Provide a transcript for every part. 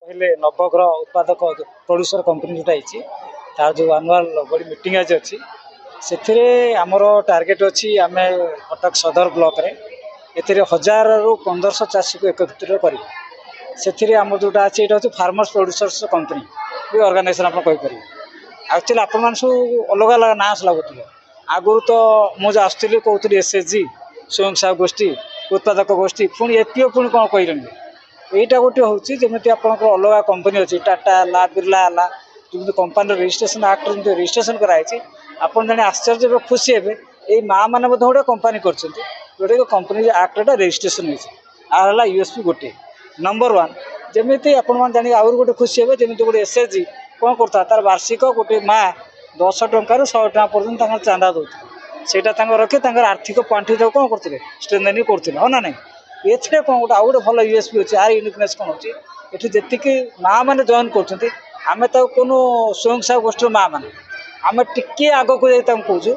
କହିଲେ ନବଗ୍ରହ ଉତ୍ପାଦକ producer company जोटा ହେଇଛି ତାର जो आनुआल बड़ी मीटिंग आज अच्छी ସେଥିରେ ଆମର ଟାର୍ଗେଟ ଅଛି ଆମେ କଟକ ସଦର ବ୍ଲକରେ ଏଥିରେ 1000 ରୁ 1500 ଚାଷୀକୁ ଏକତ୍ରିତ କରିବୁ। ସେଥିରେ ଆମର जोटा ଅଛି ଏଇଟା ହେଉଛି ଫାର୍ମର୍ସ ପ୍ରଡ୍ୟୁସର୍ସ କମ୍ପାନୀ ବି ଅର୍ଗାନାଇଜେସନ୍ ଆପଣ କହିପାରିବେ। ଆକ୍ଚୁଆଲି ଆପଣମାନେ ସବୁ ଅଲଗା ଅଲଗା ନାଁ ଲାଗୁଥିବ। ଆଗରୁ ତ ମୁଁ ଯେଉଁ ଆସୁଥିଲି କହୁଥିଲି SHG ସ୍ୱୟଂ ସହାୟକ ଗୋଷ୍ଠୀ ଉତ୍ପାଦକ ଗୋଷ୍ଠୀ ପୁଣି ଏତିକି ପୁଣି କ'ଣ କହିଲେଣି। এইটা গোটে হচ্ছে যেমি আপনার অলগা কোম্পানি অছি টাটা ହେଲା ବିର୍ଲା ହେଲା যেମିତି କମ୍ପାନୀର ରେଜିଷ୍ଟ୍ରେସନ୍ ଆକ୍ଟରେ ଯେମିତି ରେଜିଷ୍ଟ୍ରେସନ୍ କରାଯାଇଛି ଆପଣ ଜାଣି ଆଶ୍ଚର୍ଯ୍ୟ ହେବେ ଖୁସି ହେବେ ଏଇ ମାଆ ମାନେ ମଧ୍ୟ ଗୋଟେ କମ୍ପାନୀ କରିଛନ୍ତି ଯେଉଁଟାକି କମ୍ପାନୀ ଆକ୍ଟଟା ରେଜିଷ୍ଟ୍ରେସନ୍ ହେଇଛି ଆର ହେଲା USP ଗୋଟିଏ ନମ୍ବର 1 ଯେମିତି ଆପଣମାନେ ଜାଣି ଆହୁରି ଗୋଟେ ଖୁସି ହେବେ ଯେମିତି ଗୋଟେ SHG କ'ଣ କରୁଥିଲା ତାର ବାର୍ଷିକ ଗୋଟେ ମାଆ 10 ଟଙ୍କାରୁ 100 ଟଙ୍କା ପର୍ଯ୍ୟନ୍ତ ତାଙ୍କର ଚାନ୍ଦା ଦେଉଥିଲେ ସେଇଟା ତାଙ୍କର ରଖି ତାଙ୍କର ଆର୍ଥିକ ପାଣ୍ଠିଟାକୁ କ'ଣ କରୁଥିଲେ ଷ୍ଟ୍ରେନ୍ଥେନିଂ କରୁଥିଲେ ହଁ ନା ନାହିଁ। ଏଥିରେ କ'ଣ ଗୋଟେ ଆଉ ଗୋଟେ ଭଲ USP ଅଛି ଆର ୟୁନିକନେସ୍ କ'ଣ ହେଉଛି ଏଠି ଯେତିକି ମାଆ ମାନେ ଜଏନ୍ କରୁଛନ୍ତି ଆମେ ତାକୁ কোনো ସ୍ୱୟଂ ସହାୟକ ଗୋଷ୍ଠୀର ମାଆ ମାନେ ଆମେ ଟିକିଏ ଆଗକୁ ଯାଇ ତାଙ୍କୁ କହୁଛୁ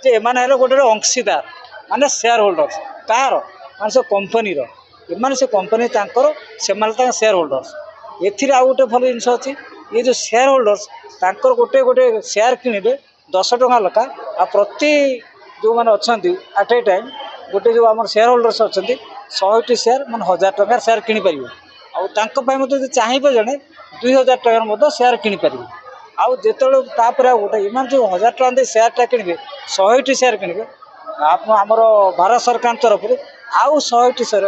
ଯେ ଏମାନେ ହେଲେ ଗୋଟେ ଅଂଶୀଦାର ମାନେ ସେୟାର ହୋଲ୍ଡର୍ସ କାହାର ମାନେ ସେ କମ୍ପାନୀର ଏମାନେ ସେ କମ୍ପାନୀ ତାଙ୍କର ସେମାନେ ତାଙ୍କ ସେୟାର ହୋଲ୍ଡର୍ସ। ଏଥିରେ ଆଉ ଗୋଟେ ଭଲ ଜିନିଷ ଅଛି ଏ ଯେଉଁ ସେୟାର ହୋଲ୍ଡର୍ସ ତାଙ୍କର ଗୋଟେ ଗୋଟେ ସେୟାର କିଣିବେ 10 ଟଙ୍କା ଲେଖା ଆଉ ପ୍ରତି ଯେଉଁମାନେ ଅଛନ୍ତି ଆଟ୍ ଏ ଟାଇମ୍ ଗୋଟେ ଯେଉଁ ଆମର ସେୟାର ହୋଲ୍ଡର୍ସ ଅଛନ୍ତି 100ଟି ସେୟାର ମାନେ 1000 ଟଙ୍କାର ସେୟାର କିଣିପାରିବେ ଆଉ ତାଙ୍କ ପାଇଁ ମଧ୍ୟ ଯଦି ଚାହିଁବେ ଜଣେ 2000 ଟଙ୍କାର ମଧ୍ୟ ସେୟାର କିଣିପାରିବେ। ଆଉ ଯେତେବେଳେ ତାପରେ ଆଉ ଗୋଟେ ଏମାନେ ଯେଉଁ 1000 ଟଙ୍କା ଦେଇ ସେୟାରଟା କିଣିବେ 100ଟି ସେୟାର କିଣିବେ ଆପଣ ଆମର ଭାରତ ସରକାରଙ୍କ ତରଫରୁ ଆଉ 100ଟି ସେୟାର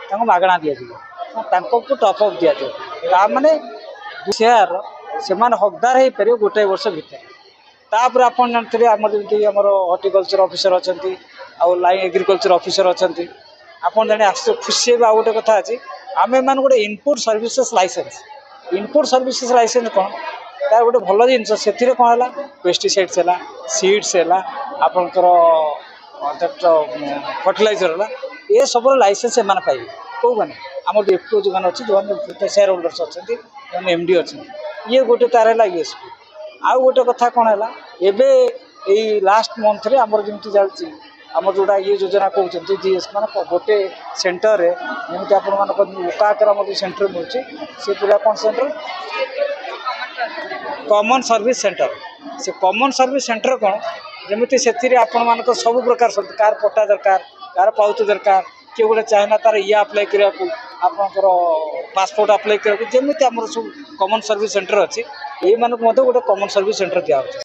ତାଙ୍କୁ ମାଗଣା ଦିଆଯିବ ତାଙ୍କୁ ଟପ୍ ଅପ୍ ଦିଆଯିବ ତାମାନେ ସେୟାର ସେମାନେ ହକଦାର ହେଇପାରିବେ ଗୋଟାଏ ବର୍ଷ ଭିତରେ। ତାପରେ ଆପଣ ଜାଣିଥିବେ ଆମର ଯେମିତି ଆମର ହର୍ଟିକଲଚର ଅଫିସର ଅଛନ୍ତି ଆଉ ଲାଇନ୍ ଏଗ୍ରିକଲଚର ଅଫିସର ଅଛନ୍ତି ଆପଣ ଜାଣି ଆଶ୍ଚର୍ଯ୍ୟ ଖୁସି ହେବେ। ଆଉ ଗୋଟେ କଥା ଅଛି ଆମେ ଏମାନଙ୍କୁ ଗୋଟେ input services licence input services licence କ'ଣ ତାର ଗୋଟେ ଭଲ ଜିନିଷ ସେଥିରେ କ'ଣ ହେଲା ପେଷ୍ଟିସାଇଡ୍ସ ହେଲା ସିଡ୍ସ ହେଲା ଆପଣଙ୍କର ଫର୍ଟିଲାଇଜର ହେଲା ଏସବୁର ଲାଇସେନ୍ସ ଏମାନେ ପାଇବେ କେଉଁମାନେ ଆମର FPO ଯେଉଁମାନେ ଅଛି ଯେଉଁମାନେ ସେୟାର ହୋଲ୍ଡର୍ସ ଅଛନ୍ତି ଯେଉଁମାନେ MD ଅଛନ୍ତି ଇଏ ଗୋଟେ ତାର ହେଲା USP। ଆଉ ଗୋଟେ କଥା କ'ଣ ହେଲା ଏବେ ଏଇ ଲାଷ୍ଟ ମନ୍ଥରେ ଆମର ଯେମିତି ଚାଲିଛି ଆମର ଯେଉଁଟା ଇଏ ଯୋଜନା କହୁଛନ୍ତି GS ମାନେ ଗୋଟେ ସେଣ୍ଟରରେ ଯେମିତି ଆପଣମାନଙ୍କ ଉପାକର ଆମର ଯେଉଁ ସେଣ୍ଟର ମିଳୁଛି ସେ ପୁରା କ'ଣ ସେଣ୍ଟର କମନ୍ ସର୍ଭିସ୍ ସେଣ୍ଟର। ସେ କମନ୍ ସର୍ଭିସ୍ ସେଣ୍ଟର କ'ଣ ଯେମିତି ସେଥିରେ ଆପଣମାନଙ୍କ ସବୁ ପ୍ରକାର କାହାର ପଟା ଦରକାର କାହାର ପାଉତି ଦରକାର କିଏ ଗୋଟେ ଚାହିଁଲା ତାର ଆପ୍ଲାଏ କରିବାକୁ ଆପଣଙ୍କର ପାସପୋର୍ଟ ଆପ୍ଲାଏ କରିବାକୁ ଯେମିତି ଆମର ସବୁ କମନ୍ ସର୍ଭିସ୍ ସେଣ୍ଟର ଅଛି ଏଇମାନଙ୍କୁ ମଧ୍ୟ ଗୋଟେ କମନ୍ ସର୍ଭିସ୍ ସେଣ୍ଟର ଦିଆହେଉଛି।